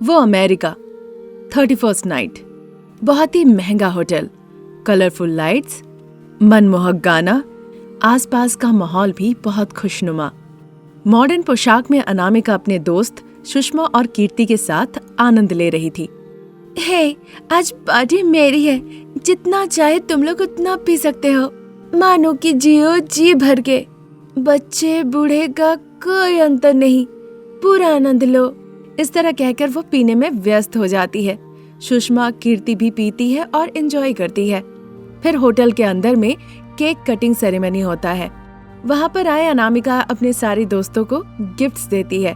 वो America, 31st night. बहुत ही महंगा होटल, कलरफुल लाइट्स, मनमोहक गाना, आसपास का माहौल भी बहुत खुशनुमा। मॉडर्न पोशाक में अनामिका अपने दोस्त सुषमा और कीर्ति के साथ आनंद ले रही थी। हे, आज पार्टी मेरी है, जितना चाहे तुम लोग उतना पी सकते हो, मानो कि जियो जी भर के। बच्चे बूढ़े का कोई अंतर नहीं, पूरा आनंद लो। इस तरह कहकर वो पीने में व्यस्त हो जाती है। सुषमा, कीर्ति भी पीती है और एंजॉय करती है। फिर होटल के अंदर में केक कटिंग सेरेमनी होता है। वहाँ पर आए अनामिका अपने सारे दोस्तों को गिफ्ट्स देती है।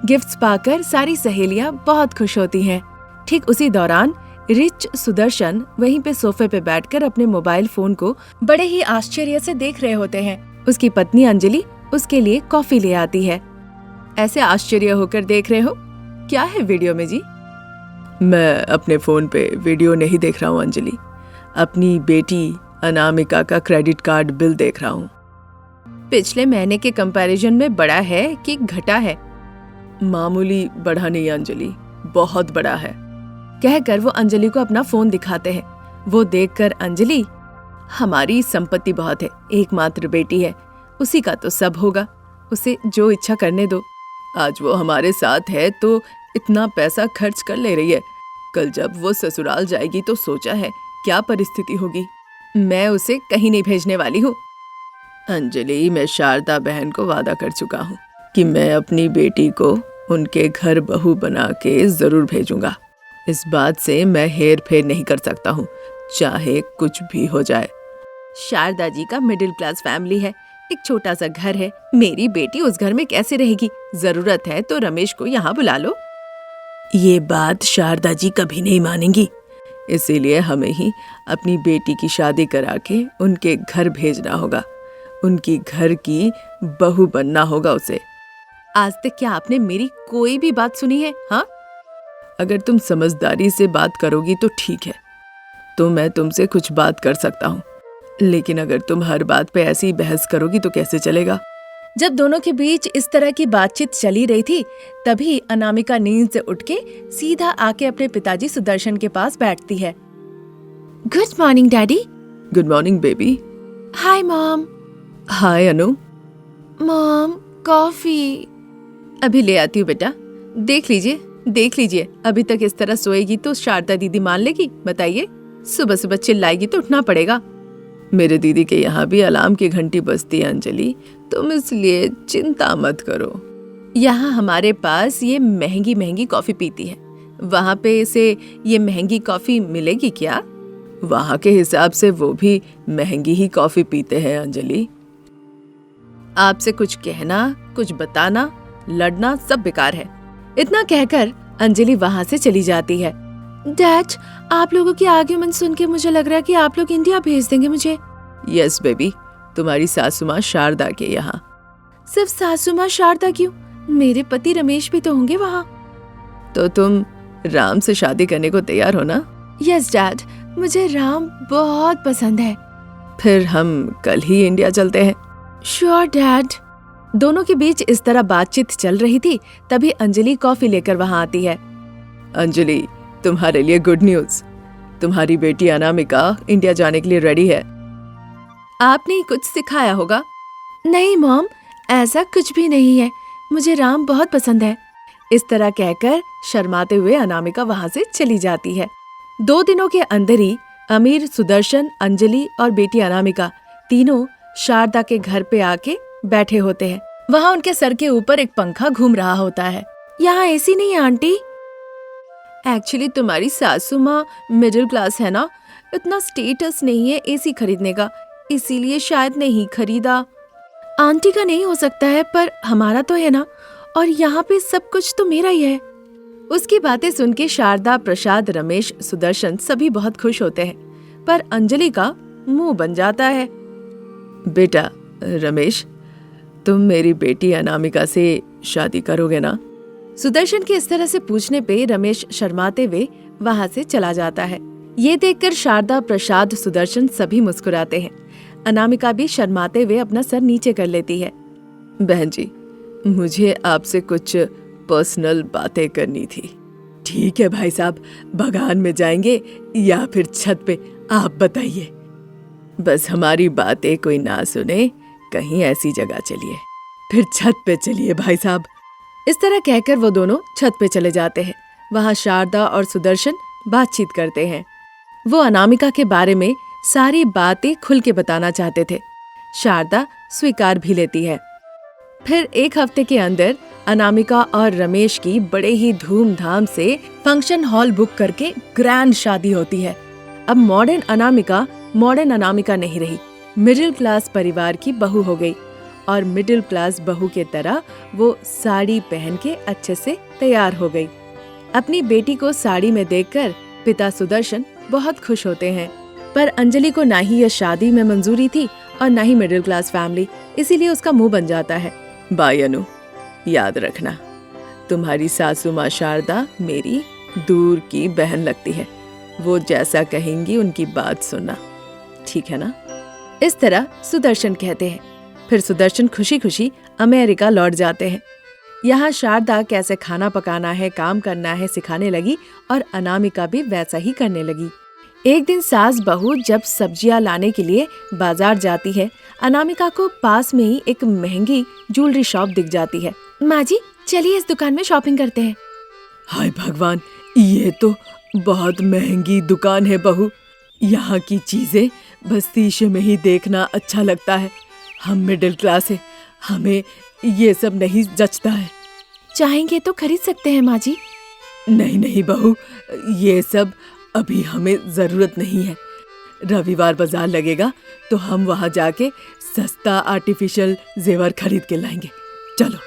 गिफ्ट्स पाकर सारी सहेलियां बहुत खुश होती हैं। ठीक उसी दौरान रिच सुदर्शन वहीं पे सोफे पे बैठकर अपने मोबाइल फोन को बड़े ही आश्चर्य से देख रहे होते हैं। उसकी पत्नी अंजलि उसके लिए कॉफी ले आती है। ऐसे आश्चर्य होकर देख रहे हो, क्या है वीडियो में जी? मैं अपने फोन पे वीडियो नहीं देख रहा हूँ अंजलि, अपनी बेटी अनामिका का क्रेडिट कार्ड बिल देख रहा हूँ। पिछले महीने के कंपैरिजन में बड़ा है कि घटा है? मामूली बढ़ा नहीं अंजलि, बहुत बड़ा है, कहकर वो अंजलि को अपना फोन दिखाते हैं। वो देखकर अंजलि, हमारी संपत्ति बहुत है, एकमात्र बेटी है, उसी का तो सब होगा, उसे जो इच्छा करने दो। आज वो हमारे साथ है तो इतना पैसा खर्च कर ले रही है, कल जब वो ससुराल जाएगी तो सोचा है क्या परिस्थिति होगी। मैं उसे कहीं नहीं भेजने वाली हूँ। अंजलि, मैं शारदा बहन को वादा कर चुका हूँ कि मैं अपनी बेटी को उनके घर बहू बना के जरूर भेजूंगा। इस बात से मैं हेर फेर नहीं कर सकता हूँ, चाहे कुछ भी हो जाए। शारदा जी का मिडिल क्लास फैमिली है, एक छोटा सा घर है, मेरी बेटी उस घर में कैसे रहेगी? जरूरत है तो रमेश को यहाँ बुला लो। ये बात शारदा जी कभी नहीं मानेंगी, इसीलिए हमें ही अपनी बेटी की शादी करा के उनके घर भेजना होगा, उनकी घर की बहू बनना होगा उसे। आज तक क्या आपने मेरी कोई भी बात सुनी है? हाँ, अगर तुम समझदारी से बात करोगी तो ठीक है, तो मैं तुमसे कुछ बात कर सकता हूँ, लेकिन अगर तुम हर बात पे ऐसी बहस करोगी तो कैसे चलेगा? जब दोनों के बीच इस तरह की बातचीत चली रही थी, तभी अनामिका नींद से उठ के सीधा आके अपने पिताजी सुदर्शन के पास बैठती है। Good morning daddy. Good morning baby. Hi mom. Hi Anu. Mom, coffee. अभी ले आती हूँ बेटा। देख लीजिए, अभी तक इस तरह सोएगी तो शारदा दीदी मान लेगी? बताइए, सुबह सुबह चिल्लाएगी तो उठना पड़ेगा। मेरे दीदी के यहाँ भी अलार्म की घंटी बजती है अंजलि, तुम इसलिए चिंता मत करो। यहाँ हमारे पास ये महंगी महंगी कॉफी पीती है, वहाँ पे इसे ये महंगी कॉफी मिलेगी क्या? वहाँ के हिसाब से वो भी महंगी ही कॉफी पीते हैं अंजलि। आपसे कुछ कहना, कुछ बताना, लड़ना सब बेकार है। इतना कहकर अंजलि वहाँ से चली जाती है। डैड, आप लोगों की आर्ग्यूमेंट सुन के मुझे लग रहा है कि आप लोग इंडिया भेज देंगे मुझे। यस बेबी, तुम्हारी सासू माँ शारदा के यहाँ। सिर्फ सासू माँ शारदा क्यों? मेरे पति रमेश भी तो होंगे वहाँ। तो तुम राम से शादी करने को तैयार हो ना? यस डैड, मुझे राम बहुत पसंद है। फिर हम कल ही इंडिया चलते हैं। Sure dad. दोनों के बीच इस तरह बातचीत चल रही थी, तभी अंजलि कॉफी लेकर वहाँ आती है। अंजलि, तुम्हारे लिए गुड न्यूज, तुम्हारी बेटी अनामिका इंडिया जाने के लिए रेडी है। आपने कुछ सिखाया होगा। नहीं मॉम, ऐसा कुछ भी नहीं है, मुझे राम बहुत पसंद है। इस तरह कहकर शर्माते हुए अनामिका वहाँ से चली जाती है। 2 दिनों के अंदर ही अमीर, सुदर्शन, अंजलि और बेटी अनामिका तीनों शारदा के घर पे आके बैठे होते हैं। वहाँ उनके सर के ऊपर एक पंखा घूम रहा होता है। यहाँ एसी नहीं है आंटी? एक्चुअली तुम्हारी सासू माँ मिडिल क्लास है ना, इतना स्टेटस नहीं है एसी खरीदने का, इसीलिए शायद नहीं खरीदा। आंटी का नहीं हो सकता है, पर हमारा तो है ना, और यहाँ पे सब कुछ तो मेरा ही है। उसकी बातें सुन के शारदा, प्रसाद, रमेश, सुदर्शन सभी बहुत खुश होते हैं, पर अंजलि का मुंह बन जाता है। बेटा रमेश, तुम मेरी बेटी अनामिका से शादी करोगे ना? सुदर्शन के इस तरह से पूछने पे रमेश शर्माते हुए वहाँ से चला जाता है। ये देखकर शारदा, प्रसाद, सुदर्शन सभी मुस्कुराते हैं। अनामिका भी शर्माते हुए अपना सर नीचे कर लेती है। बहन जी, मुझे आपसे कुछ पर्सनल बातें करनी थी। ठीक है भाई साहब, बगान में जाएंगे या फिर छत पे, आप बताइए। बस हमारी बातें कोई ना सुने, कहीं ऐसी जगह चलिए। फिर छत पे चलिए भाई साहब। इस तरह कहकर वो दोनों छत पे चले जाते हैं। वहाँ शारदा और सुदर्शन बातचीत करते हैं। वो अनामिका के बारे में सारी बातें खुल के बताना चाहते थे। शारदा स्वीकार भी लेती है। फिर एक हफ्ते के अंदर अनामिका और रमेश की बड़े ही धूमधाम से फंक्शन हॉल बुक करके ग्रैंड शादी होती है। अब मॉडर्न अनामिका नहीं रही, मिडिल क्लास परिवार की बहू हो गई और मिडिल क्लास बहू के तरह वो साड़ी पहन के अच्छे से तैयार हो गई। अपनी बेटी को साड़ी में देखकर पिता सुदर्शन बहुत खुश होते हैं, पर अंजलि को ना ही यह शादी में मंजूरी थी और ना ही मिडिल क्लास फैमिली, इसीलिए उसका मुंह बन जाता है। बाई अनु, याद रखना, तुम्हारी सासू माँ शारदा मेरी दूर की बहन लगती है। वो जैसा कहेंगी उनकी बात सुनना, ठीक है ना? इस तरह सुदर्शन कहते हैं। फिर सुदर्शन खुशी खुशी अमेरिका लौट जाते हैं। यहाँ शारदा कैसे खाना पकाना है, काम करना है सिखाने लगी और अनामिका भी वैसा ही करने लगी। एक दिन सास बहू जब सब्जियां लाने के लिए बाजार जाती है, अनामिका को पास में ही एक महंगी ज्वेलरी शॉप दिख जाती है। माँ जी, चलिए इस दुकान में शॉपिंग करते हैं। हाय भगवान, ये तो बहुत महंगी दुकान है बहू। यहाँ की चीजें बस शीशे में ही देखना अच्छा लगता है। हम मिडिल क्लास है, हमें ये सब नहीं जचता है। चाहेंगे तो खरीद सकते हैं माँ जी। नहीं बहू, ये सब अभी हमें जरूरत नहीं है। रविवार बाजार लगेगा तो हम वहाँ जाके सस्ता आर्टिफिशियल जेवर खरीद के लाएंगे। चलो।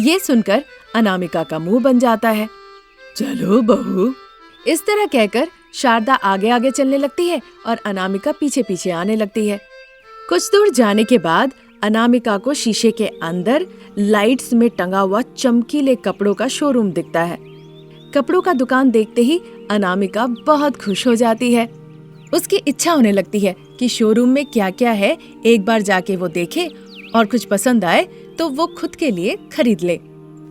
ये सुनकर अनामिका का मुंह बन जाता है। चलो बहू। इस तरह कहकर शारदा आगे आगे चलने लगती है और अनामिका पीछे पीछे आने लगती है। कुछ दूर जाने के बाद अनामिका को शीशे के अंदर लाइट्स में टंगा हुआ चमकीले कपड़ों का शोरूम दिखता है। कपड़ों का दुकान देखते ही अनामिका बहुत खुश हो जाती है। उसकी इच्छा होने लगती है कि शोरूम में क्या क्या है एक बार जाके वो देखे और कुछ पसंद आए तो वो खुद के लिए खरीद ले।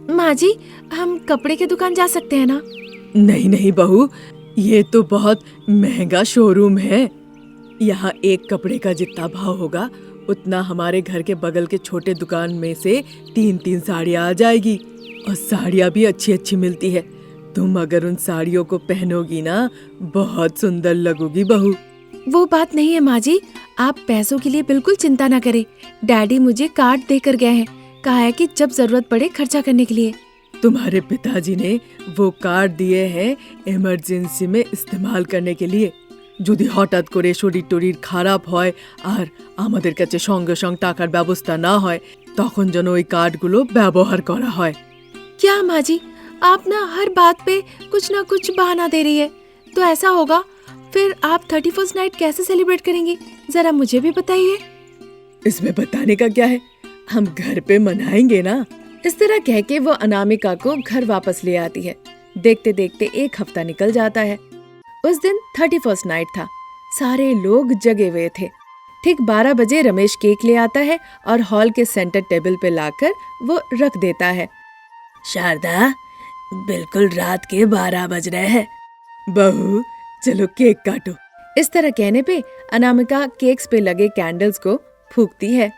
माँ जी, हम कपड़े के दुकान जा सकते हैं ना? नहीं बहू, ये तो बहुत महंगा शोरूम है। यहाँ एक कपड़े का जितना भाव होगा उतना हमारे घर के बगल के छोटे दुकान में से 3 साड़ियाँ आ जाएगी और साड़ियाँ भी अच्छी अच्छी मिलती है। तुम अगर उन साड़ियों को पहनोगी ना, बहुत सुंदर लगोगी बहू। वो बात नहीं है माँ जी, आप पैसों के लिए बिल्कुल चिंता न करें। डैडी मुझे कार्ड देकर गए हैं, कहा है कि जब जरूरत पड़े खर्चा करने के लिए। तुम्हारे पिताजी ने वो कार्ड दिए हैं इमरजेंसी में इस्तेमाल करने के लिए। যদি হঠাৎ করে শরীর টরির খারাপ হয় আর আমাদের কাছে সঙ্গে সঙ্গে টাকার ব্যবস্থা না হয়, তখন যেন ওই কার্ডগুলো ব্যবহার করা হয়। क्या माँ जी, आप ना हर बात पे कुछ ना कुछ बहाना दे रही है। तो ऐसा होगा, फिर आप 31st नाइट कैसे सेलिब्रेट करेंगी, जरा मुझे भी बताइए। इसमें बताने का क्या है, हम घर पे मनाएंगे ना। इस तरह कह के वो अनामिका को घर वापस ले आती है। देखते देखते एक हफ्ता निकल जाता है। उस दिन 31st नाइट था। सारे लोग जगे हुए थे। ठीक 12 बजे रमेश केक ले आता है और हॉल के सेंटर टेबल पे लाकर वो रख देता है। शारदा, बिल्कुल रात के 12 बज रहे हैं। बहू, चलो केक काटो। इस तरह कहने पे अनामिका केक्स पे लगे कैंडल्स को फूंकती है।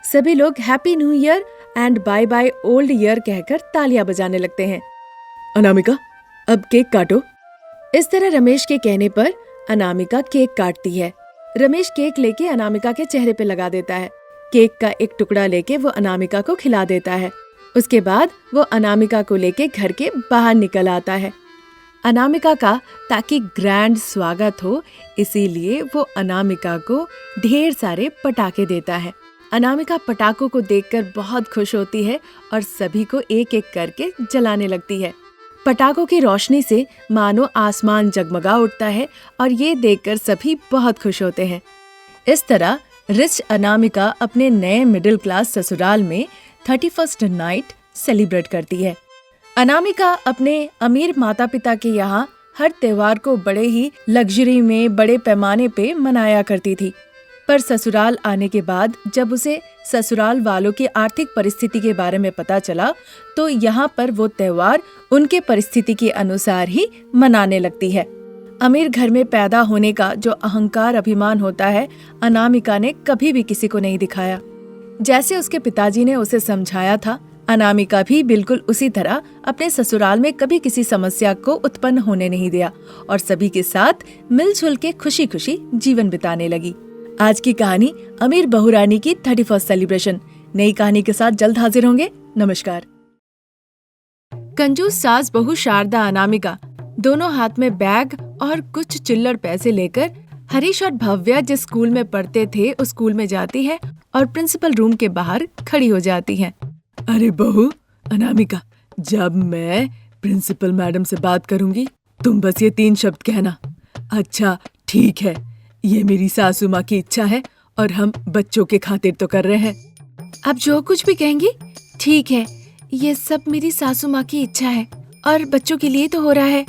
सभी लोग happy new year and bye bye old year कहकर तालियां बजाने लगते हैं। अनामिका, अब केक काटो। इस तरह रमेश के कहने पर अनामिका केक काटती है। रमेश केक लेके अनामिका के चेहरे पे लगा देता है। केक का एक टुकड़ा लेके वो अनामिका को खिला देता है। उसके बाद वो अनामिका को लेके घर के बाहर निकल आता है। अनामिका का ताकि ग्रैंड स्वागत हो, इसीलिए वो अनामिका को ढेर सारे पटाखे देता है। अनामिका पटाखों को देखकर बहुत खुश होती है और सभी को एक एक करके जलाने लगती है। पटाखों की रोशनी से मानो आसमान जगमगा उठता है और ये देखकर सभी बहुत खुश होते हैं। इस तरह रिच अनामिका अपने नए मिडिल क्लास ससुराल में 31st नाइट सेलिब्रेट करती है। अनामिका अपने अमीर माता पिता के यहाँ हर त्योहार को बड़े ही लग्जरी में बड़े पैमाने पे मनाया करती थी, पर ससुराल आने के बाद जब उसे ससुराल वालों की आर्थिक परिस्थिति के बारे में पता चला तो यहाँ पर वो त्योहार उनके परिस्थिति के अनुसार ही मनाने लगती है। अमीर घर में पैदा होने का जो अहंकार अभिमान होता है, अनामिका ने कभी भी किसी को नहीं दिखाया। जैसे उसके पिताजी ने उसे समझाया था, अनामिका भी बिल्कुल उसी तरह अपने ससुराल में कभी किसी समस्या को उत्पन्न होने नहीं दिया और सभी के साथ मिलजुल के खुशी खुशी जीवन बिताने लगी। आज की कहानी अमीर बहुरानी की 31st सेलिब्रेशन। नई कहानी के साथ जल्द हाजिर होंगे। नमस्कार। कंजूस सास बहू शारदा अनामिका दोनों हाथ में बैग और कुछ चिल्लर पैसे लेकर हरीश और भव्या जिस स्कूल में पढ़ते थे उस स्कूल में जाती है और प्रिंसिपल रूम के बाहर खड़ी हो जाती है। अरे बहू अनामिका, जब मैं प्रिंसिपल मैडम से बात करूंगी तुम बस ये 3 शब्द कहना। अच्छा ठीक है, ये मेरी सासू माँ की इच्छा है और हम बच्चों के खातिर तो कर रहे हैं। आप जो कुछ भी कहेंगी ठीक है, ये सब मेरी सासू माँ की इच्छा है और बच्चों के लिए तो हो रहा है।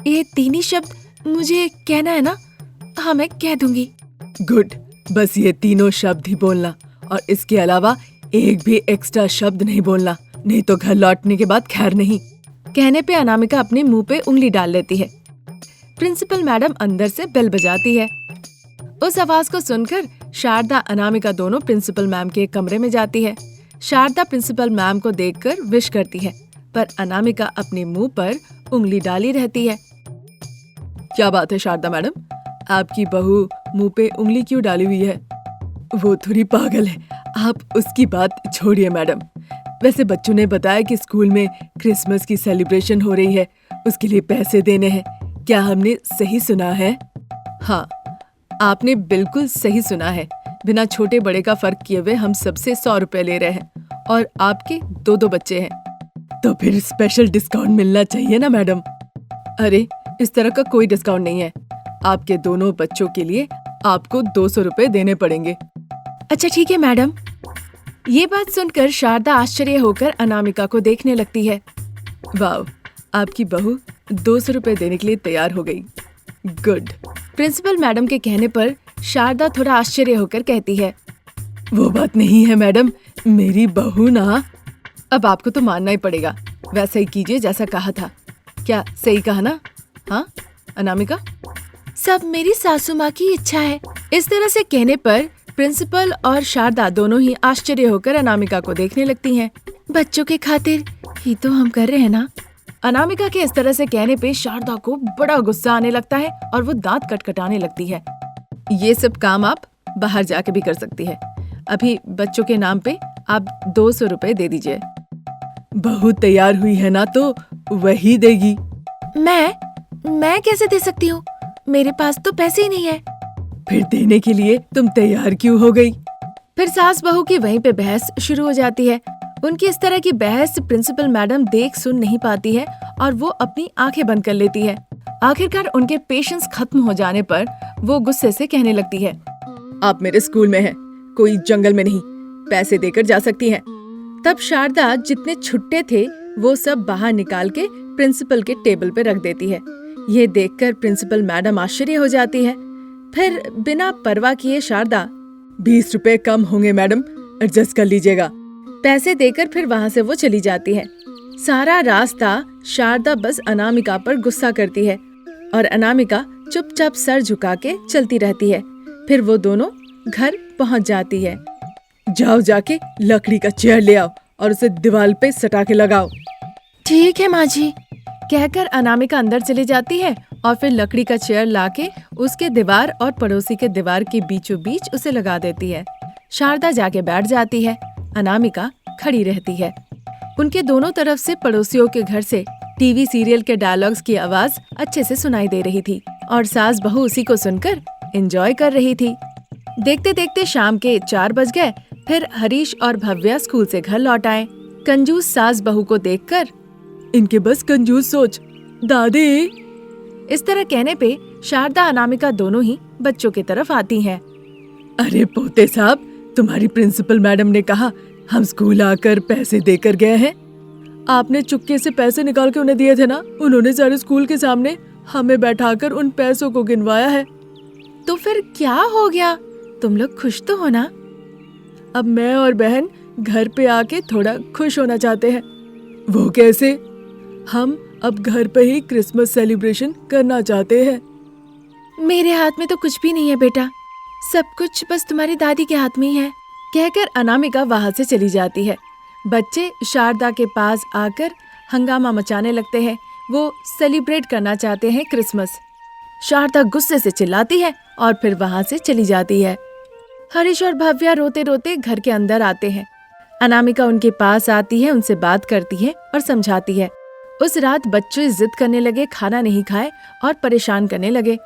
ये 3 ही शब्द मुझे कहना है ना? हाँ, मैं कह दूंगी। गुड, बस ये 3 शब्द ही बोलना और इसके अलावा एक भी एक्स्ट्रा शब्द नहीं बोलना, नहीं तो घर लौटने के बाद खैर नहीं। कहने पे अनामिका अपने मुंह पे उंगली डाल लेती है। प्रिंसिपल मैडम अंदर से बेल बजाती है। उस आवाज को सुनकर शारदा अनामिका दोनों प्रिंसिपल मैम के कमरे में जाती है। शारदा प्रिंसिपल मैम को देखकर विश करती है, पर अनामिका अपने मुंह पर उंगली डाली रहती है। क्या बात है शारदा मैडम, आपकी बहू मुंह पे उंगली क्यों डाली हुई है? वो थोड़ी पागल है, आप उसकी बात छोड़िए मैडम। वैसे बच्चों ने बताया कि स्कूल में क्रिसमस की सेलिब्रेशन हो रही है, उसके लिए पैसे देने हैं। क्या हमने सही सुना है? हाँ, आपने बिल्कुल सही सुना है। बिना छोटे बड़े का फर्क किए हुए हम सबसे 100 रुपए ले रहे हैं और आपके 2 बच्चे हैं। तो फिर स्पेशल डिस्काउंट मिलना चाहिए ना मैडम? अरे, इस तरह का कोई डिस्काउंट नहीं है। आपके दोनों बच्चों के लिए आपको 200 रुपए देने पड़ेंगे। अच्छा ठीक है मैडम। ये बात सुनकर शारदा आश्चर्य होकर अनामिका को देखने लगती है। वाह, आपकी बहू 200 रुपए देने के लिए तैयार हो गई। गुड। प्रिंसिपल मैडम के कहने पर शारदा थोड़ा आश्चर्य होकर कहती है, वो बात नहीं है मैडम, मेरी बहू ना। अब आपको तो मानना ही पड़ेगा। वैसा ही कीजिए जैसा कहा था। क्या सही कहा ना? हाँ अनामिका? सब मेरी सासू माँ की इच्छा है। इस तरह से कहने पर प्रिंसिपल और शारदा दोनों ही आश्चर्य होकर अनामिका को देखने लगती हैं। बच्चों के खातिर ही तो हम कर रहे हैं ना। अनामिका के इस तरह से कहने पे शारदा को बड़ा गुस्सा आने लगता है और वो दांत कटकटाने लगती है। ये सब काम आप बाहर जाके भी कर सकती है। अभी बच्चों के नाम पे आप 200 रुपए दे दीजिए। बहू तैयार हुई है ना तो वही देगी। मैं कैसे दे सकती हूँ? मेरे पास तो पैसे ही नहीं है। फिर देने के लिए तुम तैयार क्यों हो गई? फिर सास बहू की वहीं पे बहस शुरू हो जाती है। उनकी इस तरह की बहस प्रिंसिपल मैडम देख सुन नहीं पाती है और वो अपनी आंखें बंद कर लेती है। आखिरकार उनके पेशेंस खत्म हो जाने पर वो गुस्से से कहने लगती है, आप मेरे स्कूल में हैं, कोई जंगल में नहीं। पैसे देकर जा सकती हैं। तब शारदा जितने छुट्टे थे वो सब बाहर निकाल के प्रिंसिपल के टेबल पे रख देती है। ये देखकर प्रिंसिपल मैडम आश्चर्य हो जाती है। फिर बिना परवाह किए शारदा 20 रुपए कम होंगे मैडम, एडजस्ट कर लीजिएगा। पैसे देकर फिर वहाँ से वो चली जाती है। सारा रास्ता शारदा बस अनामिका पर गुस्सा करती है और अनामिका चुपचाप सर झुका के चलती रहती है। फिर वो दोनों घर पहुँच जाती है। जाओ जाके लकड़ी का चेयर ले आओ और उसे दीवार पे सटा के लगाओ। ठीक है माँ जी, कहकर अनामिका अंदर चली जाती है और फिर लकड़ी का चेयर लाके उसके दीवार और पड़ोसी के दीवार के बीचों बीच उसे लगा देती है। शारदा जाके बैठ जाती है। अनामिका खड़ी रहती है। उनके दोनों तरफ से पड़ोसियों के घर से टीवी सीरियल के डायलॉग्स की आवाज अच्छे से सुनाई दे रही थी और सास बहू उसी को सुनकर एंजॉय कर रही थी। देखते देखते शाम के 4 बज गए। फिर हरीश और भव्या स्कूल से घर लौट आए। कंजूस सास बहू को देखकर, इनके बस कंजूस सोच दादी। इस तरह कहने पे शारदा अनामिका दोनों ही बच्चों की तरफ आती हैं। अरे पोते साहब, तुम्हारी प्रिंसिपल मैडम ने कहा हम स्कूल आकर पैसे देकर गए हैं। आपने चुपके से पैसे निकाल के उन्हें दिए थे ना। उन्होंने सारे स्कूल के सामने हमें बैठाकर उन पैसों को गिनवाया है। तो फिर क्या हो गया? तुम लोग खुश तो हो ना? अब मैं और बहन घर पे आके थोड़ा खुश होना चाहते हैं। वो कैसे? हम अब घर पे ही क्रिसमस सेलिब्रेशन करना चाहते हैं। मेरे हाथ में तो कुछ भी नहीं है बेटा, सब कुछ बस तुम्हारी दादी के हाथ में ही है, कहकर अनामिका वहां से चली जाती है। बच्चे शारदा के पास आकर हंगामा मचाने लगते हैं। वो सेलिब्रेट करना चाहते हैं क्रिसमस। शारदा गुस्से से चिल्लाती है और फिर वहां से चली जाती है। हरीश और भव्या रोते रोते घर के अंदर आते हैं। अनामिका उनके पास आती है, उनसे बात करती है और समझाती है। उस रात बच्चे जिद करने लगे, खाना नहीं खाए और परेशान करने लगे।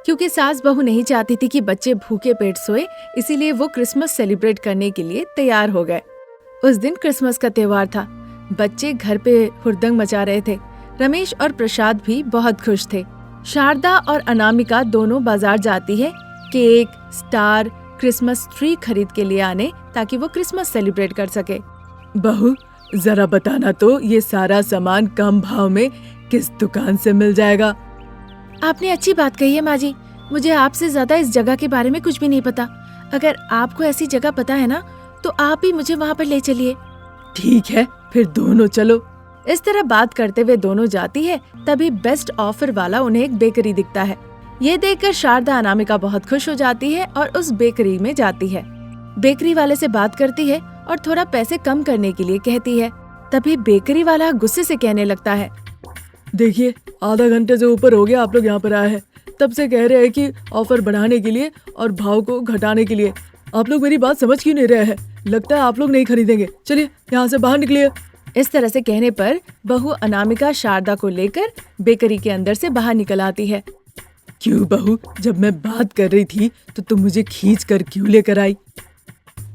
क्योंकि सास बहू नहीं चाहती थी कि बच्चे भूखे पेट सोए, इसीलिए वो क्रिसमस सेलिब्रेट करने के लिए तैयार हो गए। उस दिन क्रिसमस का त्योहार था। बच्चे घर पे हुड़दंग मचा रहे थे। रमेश और प्रसाद भी बहुत खुश थे। शारदा और अनामिका दोनों बाजार जाती है केक, स्टार, क्रिसमस ट्री खरीद के लिए आने, ताकि वो क्रिसमस सेलिब्रेट कर सके। बहू, जरा बताना तो ये सारा सामान कम भाव में किस दुकान से मिल जाएगा? आपने अच्छी बात कही है माँ जी। मुझे आपसे ज्यादा इस जगह के बारे में कुछ भी नहीं पता। अगर आपको ऐसी जगह पता है ना, तो आप ही मुझे वहाँ पर ले चलिए। ठीक है, फिर दोनों चलो। इस तरह बात करते हुए दोनों जाती है। तभी बेस्ट ऑफर वाला उन्हें एक बेकरी दिखता है। ये देखकर शारदा अनामिका बहुत खुश हो जाती है और उस बेकरी में जाती है। बेकरी वाले से बात करती है और थोड़ा पैसे कम करने के लिए कहती है। तभी बेकरी वाला गुस्से से कहने लगता है, देखिए, आधा घंटे से ऊपर हो गया आप लोग यहाँ पर आए हैं। तब से कह रहे हैं कि ऑफर बढ़ाने के लिए और भाव को घटाने के लिए। आप लोग मेरी बात समझ क्यों नहीं रहे हैं? लगता है आप लोग नहीं खरीदेंगे। चलिए यहाँ से बाहर निकलिए। इस तरह से कहने पर बहू अनामिका शारदा को लेकर बेकरी के अंदर से बाहर निकल आती है। क्यों बहू, जब मैं बात कर रही थी तो तुम मुझे खींच कर क्यों लेकर आई?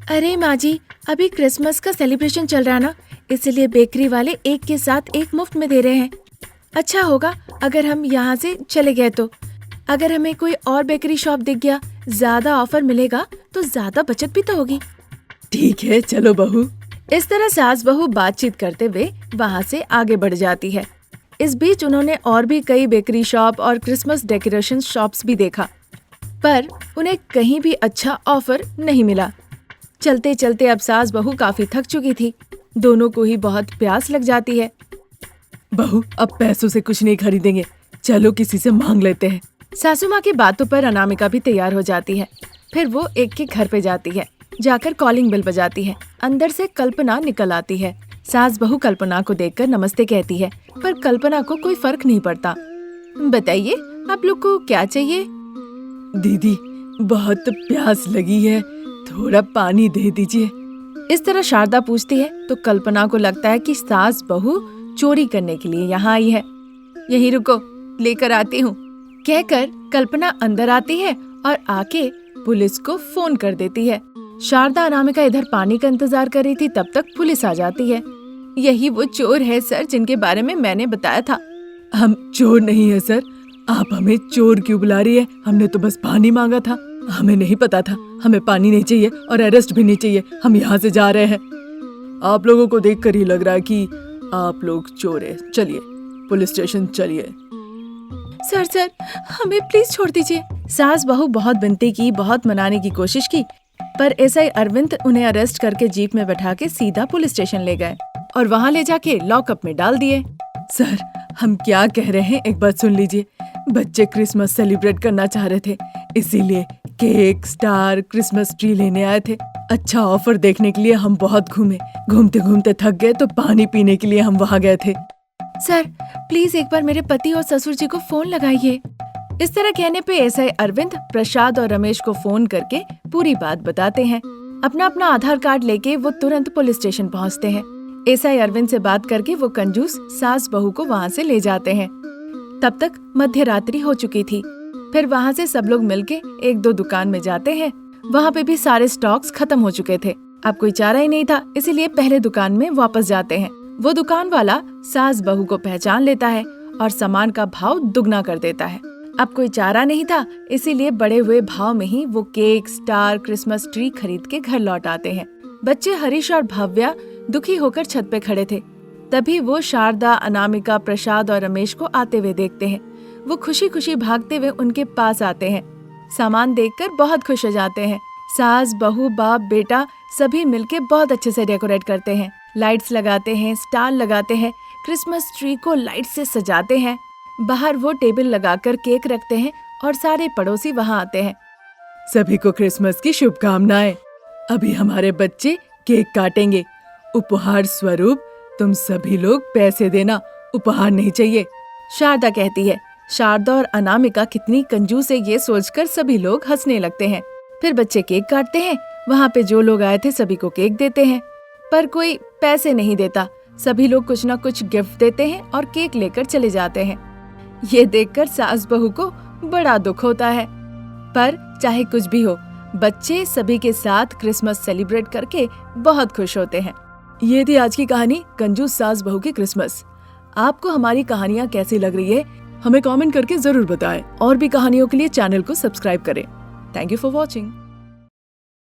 अरे माँ जी, अभी क्रिसमस का सेलिब्रेशन चल रहा है ना, इसलिए बेकरी वाले एक के साथ एक मुफ्त में दे रहे हैं। अच्छा होगा अगर हम यहाँ से चले गए तो। अगर हमें कोई और बेकरी शॉप दिख गया, ज्यादा ऑफर मिलेगा तो ज्यादा बचत भी तो होगी। ठीक है, चलो बहू। इस तरह सास बहू बातचीत करते हुए वहाँ से आगे बढ़ जाती है। इस बीच उन्होंने और भी कई बेकरी शॉप और क्रिसमस डेकोरेशन शॉप्स भी देखा, पर उन्हें कहीं भी अच्छा ऑफर नहीं मिला। चलते चलते अब सास बहू काफी थक चुकी थी। दोनों को ही बहुत प्यास लग जाती है। बहू, अब पैसों से कुछ नहीं खरीदेंगे, चलो किसी से मांग लेते हैं। सासू माँ की बातों पर अनामिका भी तैयार हो जाती है। फिर वो एक के घर पे जाती है। जाकर कॉलिंग बेल बजाती है। अंदर से कल्पना निकल आती है। सास बहू कल्पना को देखकर नमस्ते कहती है, पर कल्पना को कोई फर्क नहीं पड़ता। बताइए, आप लोग को क्या चाहिए? दीदी, बहुत प्यास लगी है, थोड़ा पानी दे दीजिए। इस तरह शारदा पूछती है तो कल्पना को लगता है कि सास बहू चोरी करने के लिए यहाँ आई है। यहीं रुको, लेकर आती हूँ, कहकर कल्पना अंदर आती है और आके पुलिस को फोन कर देती है। शारदा अनामिका इधर पानी का इंतजार कर रही थी, तब तक पुलिस आ जाती है। यही वो चोर है सर, जिनके बारे में मैंने बताया था। हम चोर नहीं है सर, आप हमें चोर क्यों बुला रही है? हमने तो बस पानी मांगा था, हमें नहीं पता था। हमें पानी नहीं चाहिए और अरेस्ट भी नहीं चाहिए, हम यहाँ से जा रहे हैं। आप लोगों को देखकर ही लग रहा है कि आप लोग चोर है। चलिए पुलिस स्टेशन चलिए। सर सर, हमें प्लीज छोड़ दीजिए। सास बहू बहुत विनती की, बहुत मनाने की कोशिश की, पर एसआई अरविंद उन्हें अरेस्ट करके जीप में बैठा के सीधा पुलिस स्टेशन ले गए और वहाँ ले जाके लॉकअप में डाल दिए। सर, हम क्या कह रहे हैं एक बात सुन लीजिए। बच्चे क्रिसमस सेलिब्रेट करना चाह रहे थे, इसीलिए केक, स्टार, क्रिसमस ट्री लेने आए थे। अच्छा ऑफर देखने के लिए हम बहुत घूमे, घूमते घूमते थक गए तो पानी पीने के लिए हम वहाँ गए थे। सर प्लीज एक बार मेरे पति और ससुर जी को फोन लगाइए। इस तरह कहने पे एसआई अरविंद प्रसाद और रमेश को फोन करके पूरी बात बताते हैं। अपना अपना आधार कार्ड लेके वो तुरंत पुलिस स्टेशन पहुंचते हैं। एसआई अरविंद से बात करके वो कंजूस सास बहू को वहां से ले जाते हैं। तब तक मध्य रात्रि हो चुकी थी। फिर वहां से सब लोग मिलके एक दो दुकान में जाते हैं। वहां पे भी सारे स्टॉक्स खत्म हो चुके थे। अब कोई चारा ही नहीं था, इसीलिए पहले दुकान में वापस जाते हैं। वो दुकान वाला सास बहू को पहचान लेता है और सामान का भाव दुगना कर देता है। अब कोई चारा नहीं था, इसीलिए बढ़े हुए भाव में ही वो केक, स्टार, क्रिसमस ट्री खरीद के घर लौट आते हैं। बच्चे हरीश और भव्या दुखी होकर छत पे खड़े थे। तभी वो शारदा, अनामिका, प्रसाद और रमेश को आते हुए देखते हैं। वो खुशी खुशी भागते हुए उनके पास आते हैं। सामान देखकर बहुत खुश हो जाते हैं। सास, बहू, बाप, बेटा सभी मिलके बहुत अच्छे से डेकोरेट करते हैं। लाइट्स लगाते हैं, स्टार लगाते हैं, क्रिसमस ट्री को लाइट से सजाते हैं। बाहर वो टेबल लगाकर केक रखते हैं और सारे पड़ोसी वहाँ आते हैं। सभी को क्रिसमस की शुभकामनाएं। अभी हमारे बच्चे केक काटेंगे। उपहार स्वरूप तुम सभी लोग पैसे देना, उपहार नहीं चाहिए। शारदा कहती है। शारदा और अनामिका कितनी कंजूस है ये सोचकर सभी लोग हंसने लगते हैं। फिर बच्चे केक काटते हैं। वहाँ पे जो लोग आए थे सभी को केक देते हैं, पर कोई पैसे नहीं देता। सभी लोग कुछ ना कुछ गिफ्ट देते हैं और केक लेकर चले जाते हैं। ये देखकर सास बहू को बड़ा दुख होता है, पर चाहे कुछ भी हो, बच्चे सभी के साथ क्रिसमस सेलिब्रेट करके बहुत खुश होते हैं। ये थी आज की कहानी, कंजूस सास बहू की क्रिसमस। आपको हमारी कहानियाँ कैसी लग रही है हमें कमेंट करके जरूर बताएं और भी कहानियों के लिए चैनल को सब्सक्राइब करें। Thank you for watching.